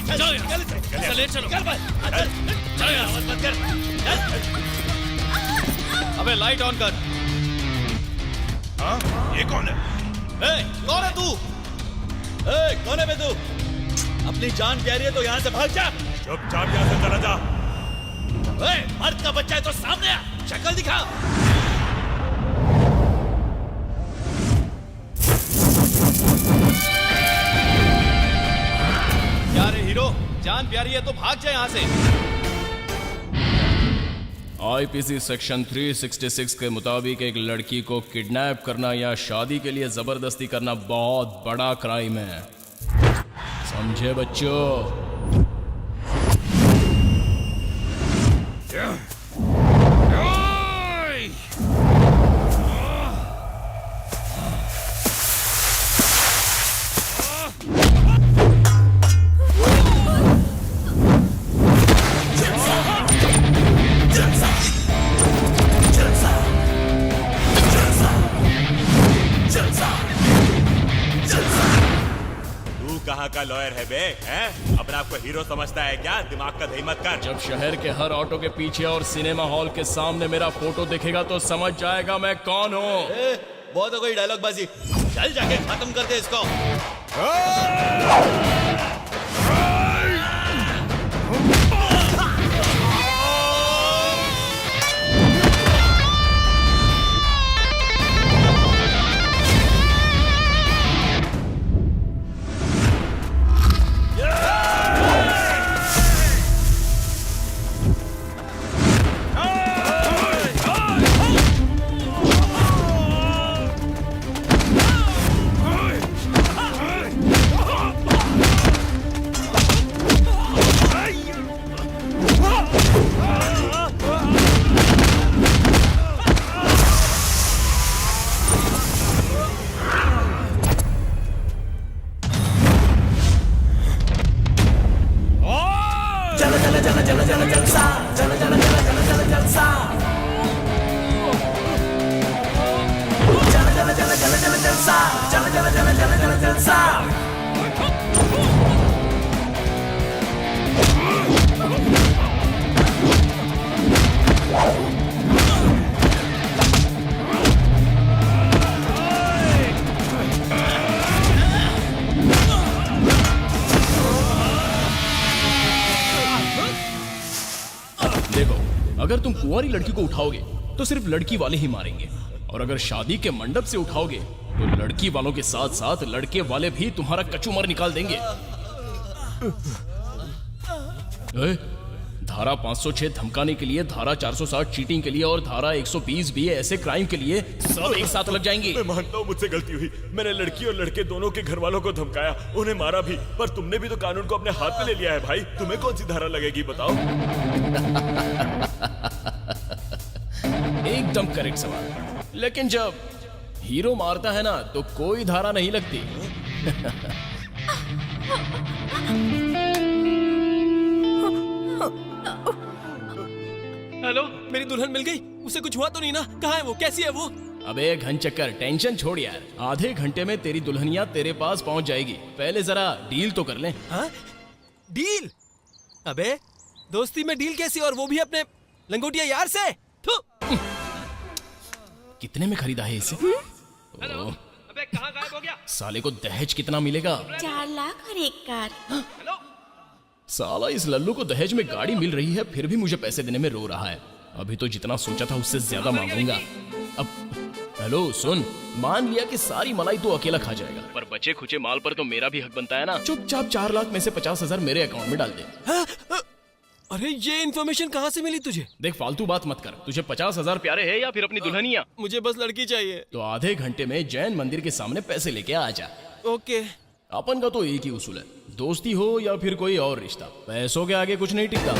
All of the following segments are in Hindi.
से, चल ले चलो। चल यार, मत कर। अबे लाइट ऑन कर। हाँ? ये कौन है? कौन है तू? कौन है बे तू? अपनी जान प्यारी है तो यहाँ से भाग जा। चुपचाप यहाँ से चला जा। मर्द का बच्चा है तो सामने आ, शक्ल दिखा। क्या रे हीरो, जान प्यारी है तो भाग जा यहाँ से। आईपीसी सेक्शन 366 के मुताबिक एक लड़की को किडनैप करना या शादी के लिए जबरदस्ती करना बहुत बड़ा क्राइम है, समझे बच्चों? कहाँ का लॉयर है बे? हैं? अपने आप को हीरो समझता है क्या? दिमाग का दही मत कर। जब शहर के हर ऑटो के पीछे और सिनेमा हॉल के सामने मेरा फोटो दिखेगा तो समझ जाएगा मैं कौन हूँ। बहुत हो गई डायलॉग बाजी, चल जाके खत्म कर दे इसको। अगर तुम कुंवारी लड़की को उठाओगे तो सिर्फ लड़की वाले ही मारेंगे, और अगर शादी के मंडप से उठाओगे तो लड़की वालों के साथ साथ लड़के वाले भी तुम्हारा कचूमर निकाल देंगे। धारा 506 धमकाने के लिए, धारा 460 चीटिंग के लिए और धारा 120 भी ऐसे क्राइम के लिए सब एक साथ लग जाएंगे। मैं मानता हूँ मुझसे गलती हुई, मैंने लड़की और लड़के दोनों के घर वालों को धमकाया, उन्हें मारा भी, पर तुमने भी तो कानून को अपने हाथ में ले लिया है भाई। तुम्हें कौन सी धारा लगेगी बताओ? एकदम करेक्ट सवाल, लेकिन जब हीरो मारता है ना तो कोई धारा नहीं लगती। हेलो, मेरी दुल्हन मिल गई? उसे कुछ हुआ तो नहीं ना? कहाँ है वो? कैसी है वो? अबे घनचक्कर, टेंशन छोड़ यार, आधे घंटे में तेरी दुल्हनिया तेरे पास पहुंच जाएगी। पहले जरा डील तो कर लें। हाँ? डील? अबे दोस्ती में डील कैसी, और वो भी अपने लंगोटिया यार से? कितने में खरीदा है इसे? हेलो, अबे कहाँ गायब हो गया? साले को दहेज कितना मिलेगा? 4 लाख और 1 कार। हेलो, साला इस लल्लू को दहेज में गाड़ी मिल रही है फिर भी मुझे पैसे देने में रो रहा है। अभी तो जितना सोचा था उससे ज्यादा मांगूंगा। अब हेलो सुन, मान लिया कि सारी मलाई तो अकेला खा जाएगा, पर बचे खुचे माल पर तो मेरा भी हक बनता है ना। चुपचाप 4 लाख में से 50,000 मेरे अकाउंट में डाल दे। अरे ये इन्फॉर्मेशन कहाँ से मिली तुझे? देख फालतू बात मत कर, तुझे 50,000 प्यारे है या फिर अपनी दुल्हनिया? मुझे बस लड़की चाहिए। तो आधे घंटे में जैन मंदिर के सामने पैसे लेके आ जा। ओके। अपन का तो एक ही उसूल है, दोस्ती हो या फिर कोई और रिश्ता, पैसों के आगे कुछ नहीं टिकता।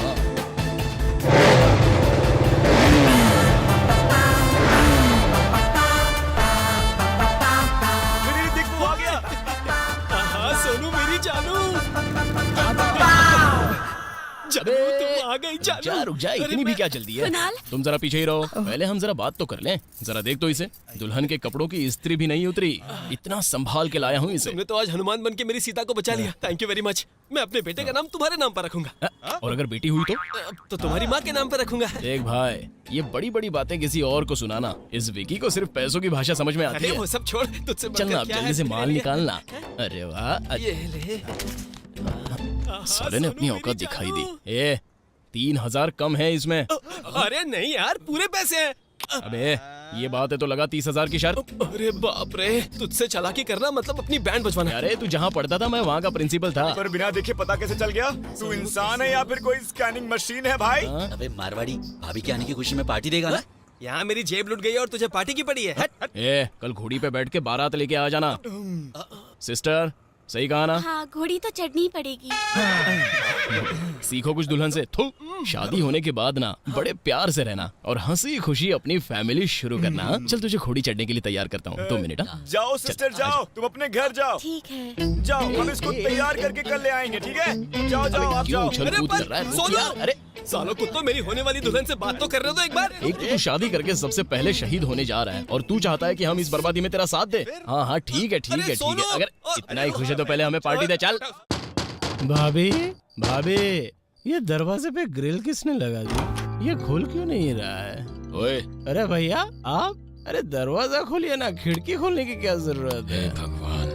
मेरी दिख वो आ गया। हाँ सोनू मेरी जानू। जानू तुम आ गई जानू। जा रुक जा, इतनी भी क्या जल्दी है? तुम जरा पीछे ही रहो, पहले हम जरा बात तो कर लें। जरा देख तो इसे, दुल्हन के कपड़ों की इस्त्री भी नहीं उतरी, इतना संभाल के लाया हूँ इसे। तुमने तो आज हनुमान बन के मेरी सीता को बचा लिया। Thank you very much. मैं अपने बेटे का नाम तुम्हारे नाम पर रखूंगा। और अगर बेटी हुई तो तुम्हारी माँ के नाम पर रखूंगा। देख भाई, ये बड़ी बड़ी बातें किसी और को सुनाना, इस विकी को सिर्फ पैसों की भाषा समझ में आती अरे है। वो सब छोड़, तुझसे चलना अब क्या जल्दी है? से माल निकालना। अरे वाह, ये ले। साले ने अपनी औकात दिखाई दी। 3000 कम है इसमें। अरे नहीं यार, पूरे पैसे हैं। अबे ये बात है तो लगा 30,000 की शर्त। अरे बाप रे, तुझसे चालाकी करना मतलब अपनी बैंड बजवाना। अरे तू जहाँ पढ़ता था मैं वहाँ का प्रिंसिपल था। पर बिना देखे पता कैसे चल गया? तू इंसान है या फिर कोई स्कैनिंग मशीन है भाई? अबे मारवाड़ी, भाभी के आने की खुशी में पार्टी देगा ना? यहाँ मेरी जेब लुट गई और तुझे पार्टी की पड़ी है। हट। कल घोड़ी पे बैठ के बारात लेके आ जाना। सिस्टर सही कहा ना? हाँ, घोड़ी तो चढ़नी पड़ेगी। सीखो कुछ दुल्हन से। थू, शादी होने के बाद ना बड़े प्यार से रहना और हंसी खुशी अपनी फैमिली शुरू करना। चल तुझे घोड़ी चढ़ने के लिए तैयार करता हूँ। 2 मिनट। जाओ सिस्टर जाओ, तुम अपने घर जाओ। ठीक है। जाओ, हम इसको तैयार करके कल ले आएंगे, ठीक है? जाओ जाओ आप क्यों जाओ। उछल अरे कूद पर कर रहा है? रुक सोनू! यार, अरे सालों कुत्तों, मेरी होने वाली दुल्हन से बात तो कर रहे हो एक बार। एक तो तू शादी करके सबसे पहले शहीद होने जा रहा है और तू चाहता है कि हम इस बर्बादी में तेरा साथ दे। हाँ हाँ ठीक है ठीक अरे है ठीक सोनू! है। अगर इतना ही खुश है तो पहले हमें पार्टी दे। चल भाभी, भाभी ये दरवाजे पे ग्रिल किसने लगा दी? ये खुल क्यों नहीं रहा है? ओए अरे भैया आप, अरे दरवाजा खोलिए ना, खिड़की खोलने की क्या जरूरत है? भगवान,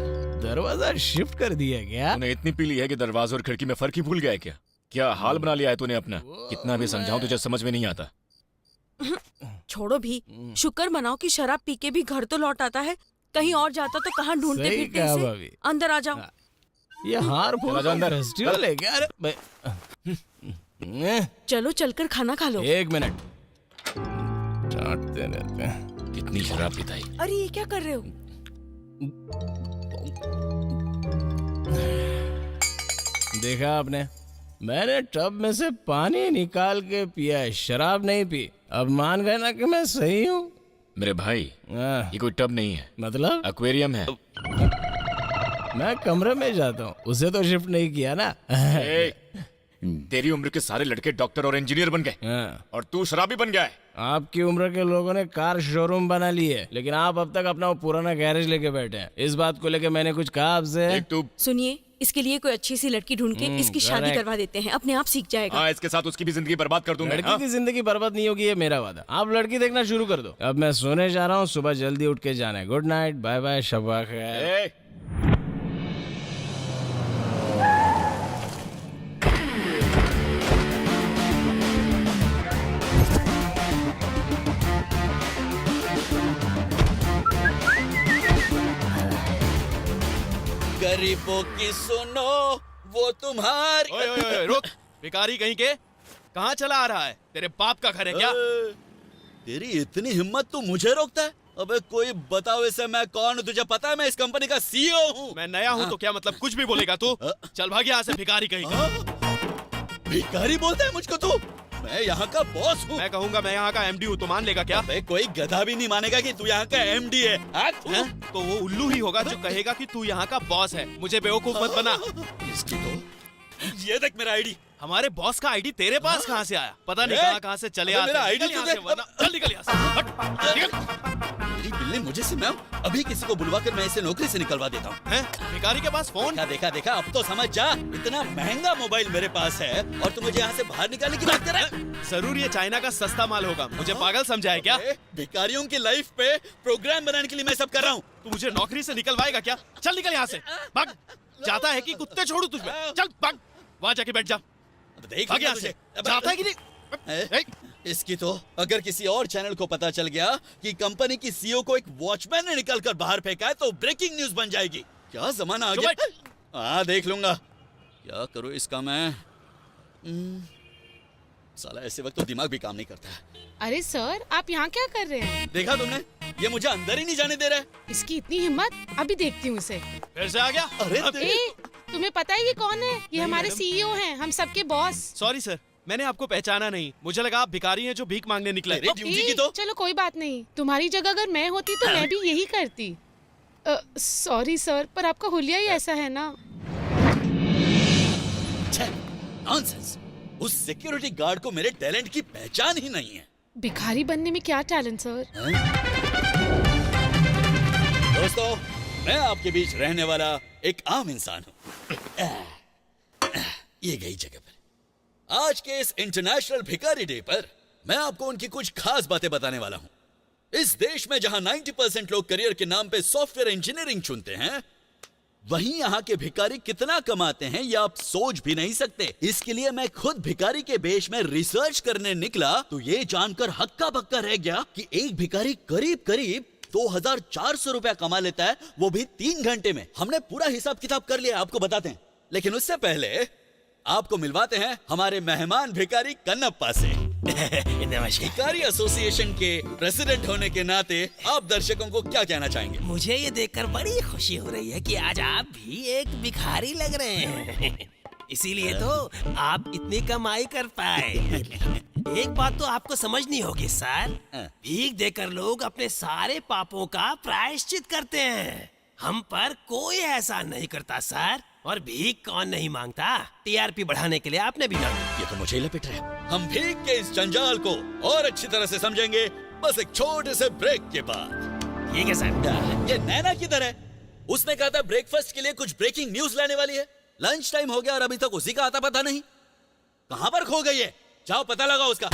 दरवाजा शिफ्ट कर दिया क्या? तूने इतनी पी ली है कि दरवाजे और खिड़की में फर्क ही भूल गया है क्या? क्या हाल बना लिया है तूने अपना? कितना भी समझाऊं तुझे समझ में नहीं आता। छोड़ो भी, शुक्र मनाओ कि शराब पी के भी घर तो लौट आता है। कहीं और जाता तो कहाँ ढूंढते सही फिरते कहा इसे। भाभी। अंदर आ जाओ। ये हारफुल चला जा अंदर। फेस्टिवल है क्या? अरे चलो चलकर खाना खा लो। 1 मिनट, डांटते रहते हैं। कितनी शराब पिताई। अरे ये क्या कर रहे हो? देखा आपने, मैंने टब में से पानी निकाल के पिया है, शराब नहीं पी। अब मान गए ना कि मैं सही हूँ? मेरे भाई, ये कोई टब नहीं है, मतलब एक्वेरियम है। मैं कमरे में जाता हूँ, उसे तो शिफ्ट नहीं किया ना। तेरी उम्र के सारे लड़के डॉक्टर और इंजीनियर बन गए हाँ। और तू शराबी बन गया है। आपकी उम्र के लोगों ने कार शोरूम बना ली है, लेकिन आप अब तक अपना वो पुराना गैरेज लेके बैठे हैं। इस बात को लेके मैंने कुछ कहा आपसे? एक तू सुनिए, इसके लिए कोई अच्छी सी लड़की ढूंढ के इसकी शादी correct। करवा देते हैं, अपने आप सीख जाएगा। हाँ, इसके साथ उसकी भी जिंदगी बर्बाद कर दूंगा। लड़की की जिंदगी बर्बाद नहीं होगी, ये मेरा वादा। आप लड़की देखना शुरू कर दो। अब मैं सोने जा रहा हूँ, सुबह जल्दी उठ के जाना है। गुड नाइट, बाय बाय, शब्बा खैर। गरीबों की सुनो वो तुम्हारी। ओए ओए ओए, रुक! भिखारी कहीं के, कहाँ चला आ रहा है? तेरे बाप का घर है क्या? तेरी इतनी हिम्मत, तू मुझे रोकता है? अबे कोई बताओ इसे मैं कौन हूँ? तुझे पता है मैं इस कंपनी का सीईओ हूँ। मैं नया हूँ तो क्या मतलब कुछ भी बोलेगा तू? चल भाग यहाँ से, भिखारी कहीं का। भिखारी बोलता है मुझको तू? मैं यहाँ का बॉस हूँ। मैं कहूँगा मैं यहाँ का एमडी हूँ तो मान लेगा क्या? अबे कोई गधा भी नहीं मानेगा कि तू यहाँ का एमडी है। हैं? तो वो उल्लू ही होगा जो कहेगा कि तू यहाँ का बॉस है। मुझे बेवकूफ मत बना। इसकी तो ये देख मेरा आईडी। हमारे बॉस का आईडी तेरे पास कहाँ से आया? पता नहीं कहाँ से चले अबे आते मेरा हैं। आईडी निकल यहाँ तो से, देख। वरना चल निकल यहाँ से। हट, निकल। मेरी बिल्ली मुझे से मैं अभी किसी को बुलवा कर मैं इसे नौकरी से निकलवा देता हूँ। हैं? भिखारी के पास फोन? देखा देखा देखा, अब तो समझ जा। इतना महंगा मोबाइल मेरे पास है और तू मुझे यहाँ से बाहर निकालने की बात कर रहा है? जरूर ये चाइना का सस्ता माल होगा। मुझे पागल समझा है क्या? भिखारियों की लाइफ पे प्रोग्राम बनाने के लिए मैं सब कर रहा हूँ। तू मुझे नौकरी से निकलवाएगा क्या? चल निकल यहाँ से, भाग। जाता है कि कुत्ते छोड़ू तुझ में? चल भाग, वहाँ जाके बैठ जा। देख भाग यहाँ से। जाता है कि नहीं? इसकी तो अगर किसी और चैनल को पता चल गया कि कंपनी की सीईओ को एक वॉचमैन ने निकलकर बाहर फेंका है तो ब्रेकिंग न्यूज बन जाएगी। क्या जमाना आ गया। हाँ देख लूंगा, क्या करूँ इसका मैं। साला ऐसे वक्त तो दिमाग भी काम नहीं करता है। अरे सर, आप यहाँ क्या कर रहे हैं? देखा तुमने, ये मुझे अंदर ही नहीं जाने दे रहा है। इसकी इतनी हिम्मत, अभी देखती हूँ उसे। फिर से आ गया? अरे ए, तुम्हें पता है ये कौन है? ये हमारे सीईओ हैं, हम सबके बॉस। सॉरी सर, मैंने आपको पहचाना नहीं। मुझे लगा आप भिखारी हैं जो भीख मांगने निकले। अरे ड्यूटी की तो चलो कोई बात नहीं, तुम्हारी जगह अगर मैं होती तो मैं भी यही करती। सॉरी सर, पर आपका हुलिया ही ऐसा है ना। नॉनसेंस, उस सिक्योरिटी गार्ड को मेरे टैलेंट की पहचान ही नहीं है। भिखारी बनने में क्या टैलेंट सर? दोस्तों, मैं आपके बीच रहने वाला एक आम इंसान हूँ। ये गई जगह पर। आज के इस इंटरनेशनल भिखारी डे पर मैं आपको उनकी कुछ खास बातें बताने वाला हूं। इस देश में जहां 90% लोग करियर के नाम पे सॉफ्टवेयर इंजीनियरिंग चुनते हैं, वहीं यहाँ के भिखारी कितना कमाते हैं ये आप सोच भी नहीं सकते। इसके लिए मैं खुद भिखारी के बेश में रिसर्च करने निकला तो ये जानकर हक्का बक्का रह गया कि एक भिखारी करीब करीब 2400 रुपया कमा लेता है, वो भी 3 घंटे में। हमने पूरा हिसाब किताब कर लिया, आपको बताते हैं। लेकिन उससे पहले आपको मिलवाते हैं हमारे मेहमान भिखारी कन्नप्पा से। भिखारी एसोसिएशन के प्रेसिडेंट होने के नाते आप दर्शकों को क्या कहना चाहेंगे? मुझे ये देखकर बड़ी खुशी हो रही है कि आज आप भी एक भिखारी लग रहे हैं। इसीलिए तो आप इतनी कमाई कर पाए। एक बात तो आपको समझनी होगी सर, भीख देकर लोग अपने सारे पापों का प्रायश्चित करते हैं। हम पर कोई ऐसा नहीं करता सर। और भीख कौन नहीं मांगता? टीआरपी बढ़ाने के लिए आपने भी मांगी। ये तो मुझे ही लपेट रहे हैं। हम भीख के इस जंजाल को और अच्छी तरह से समझेंगे बस एक छोटे से ब्रेक के बाद। ठीक है सर। ये नैना किधर है? उसने कहा था ब्रेकफास्ट के लिए कुछ ब्रेकिंग न्यूज लाने वाली है। लंच टाइम हो गया और अभी तक उसी का आता पता नहीं। कहां पर खो गई है? जाओ पता लगाओ उसका।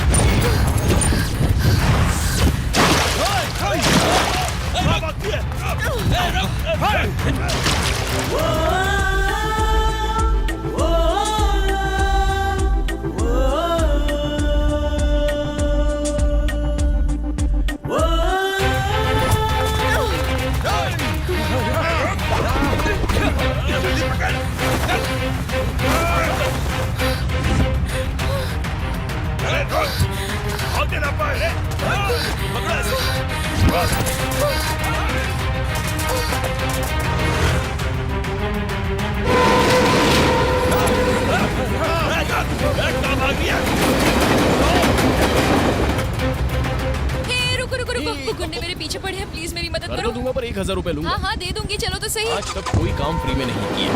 रुको रुको रुको, वो गुंडे मेरे पीछे पड़े हैं, प्लीज मेरी मदद कर करो। तो दूंगा पर 1000 रुपए लूंगा। हाँ हाँ दे दूंगी, चलो तो सही। आज तक कोई काम फ्री में नहीं किया।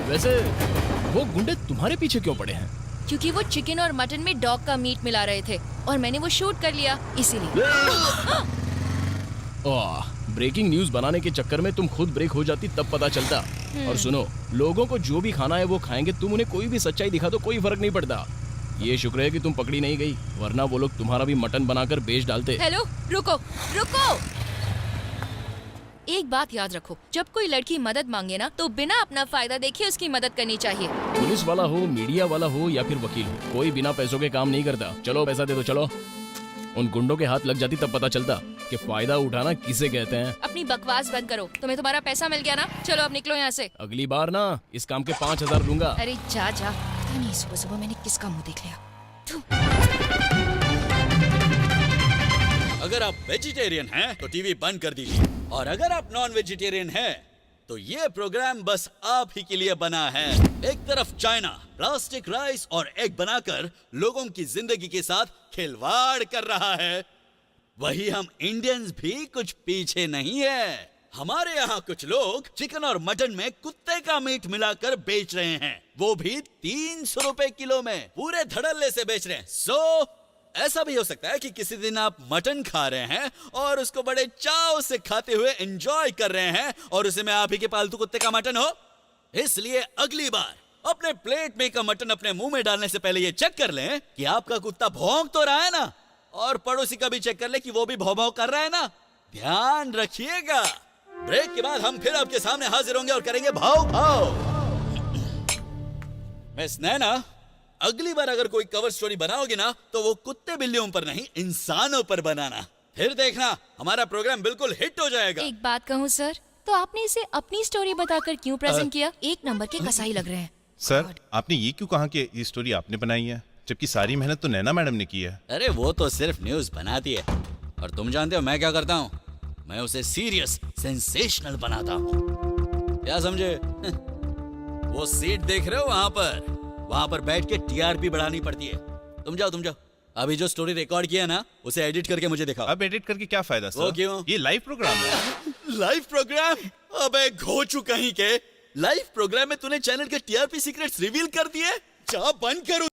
वैसे वो गुंडे तुम्हारे पीछे क्यों पड़े हैं? क्योंकि वो चिकन और मटन में डॉग का मीट मिला रहे थे और मैंने वो शूट कर लिया, इसीलिए। ब्रेकिंग न्यूज बनाने के चक्कर में तुम खुद ब्रेक हो जाती तब पता चलता। और सुनो, लोगों को जो भी खाना है वो खाएंगे, तुम उन्हें कोई भी सच्चाई दिखा दो, कोई फर्क नहीं पड़ता। ये शुक्र है कि तुम पकड़ी नहीं गई, वरना वो लोग तुम्हारा भी मटन बनाकर बेच डालते। हेलो रुको रुको, एक बात याद रखो, जब कोई लड़की मदद मांगे ना तो बिना अपना फायदा देखे उसकी मदद करनी चाहिए। पुलिस वाला हो, मीडिया वाला हो या फिर वकील हो, कोई बिना पैसों के काम नहीं करता। चलो पैसा दे दो, चलो। उन गुंडों के हाथ लग जाती तब पता चलता कि फायदा उठाना किसे कहते हैं। अपनी बकवास बंद करो, तुम्हें तुम्हारा पैसा मिल गया ना, चलो अब निकलो यहाँ से। अगली बार ना इस काम के 5000 दूंगा। अरे जा जा, पता नहीं सुबह सुबह मैंने किसका मुंह देख लिया। अगर आप वेजिटेरियन हैं तो टीवी बंद कर दीजिए, और अगर आप नॉन वेजिटेरियन हैं तो ये प्रोग्राम बस आप ही के लिए बना है। एक तरफ चाइना प्लास्टिक राइस और एग बनाकर लोगों की जिंदगी के साथ खिलवाड़ कर रहा है, वही हम इंडियंस भी कुछ पीछे नहीं है। हमारे यहाँ कुछ लोग चिकन और मटन में कुत्ते का मीट मिलाकर बेच रहे हैं, वो भी 300 रुपए किलो में, पूरे धड़ल्ले से बेच रहे हैं। ऐसा भी हो सकता है कि किसी दिन आप मटन खा रहे हैं और उसको बड़े चाव से खाते हुए एंजॉय कर रहे हैं और उसी में आप ही के पालतू कुत्ते का मटन हो। इसलिए अगली बार अपने प्लेट में का मटन अपने मुंह में डालने से पहले ये चेक कर लें कि आपका कुत्ता भौंक तो रहा है ना, और पड़ोसी का भी चेक कर ले कि वो भी भौं भौं कर रहा है ना। ध्यान रखिएगा। ब्रेक के बाद हम फिर आपके सामने हाजिर होंगे और करेंगे भाव भाव। मिस नैना, अगली बार अगर कोई कवर स्टोरी बनाओगे ना तो वो कुत्ते बिल्लियों पर नहीं, इंसानों पर बनाना। फिर देखना हमारा प्रोग्राम बिल्कुल हिट हो जाएगा। एक बात कहूँ सर, तो आपने इसे अपनी स्टोरी बताकर क्यों प्रेजेंट किया? एक नंबर के कसाई लग रहे हैं। सर, आपने ये क्यों कहा कि ये स्टोरी आपने बनाई है, जबकि सारी मेहनत तो नैना मैडम ने की है? अरे वो तो सिर्फ न्यूज बनाती है, और तुम जानते हो मैं क्या करता हूँ? मैं उसे सीरियस सेंसेशनल बनाता हूँ। क्या समझे? वो सीट देख रहे हो वहाँ पर बैठ के टीआरपी बढ़ानी पड़ती है। तुम जाओ। अभी जो स्टोरी रिकॉर्ड किया ना उसे एडिट करके मुझे दिखाओ। अब एडिट करके क्या फायदा सर? वो क्यों? ये लाइव प्रोग्राम है। Live programme? अबे घोचू कहीं के, लाइव प्रोग्राम में तूने चैनल के टीआरपी सीक्रेट्स रिवील कर दिए। जा बंद कर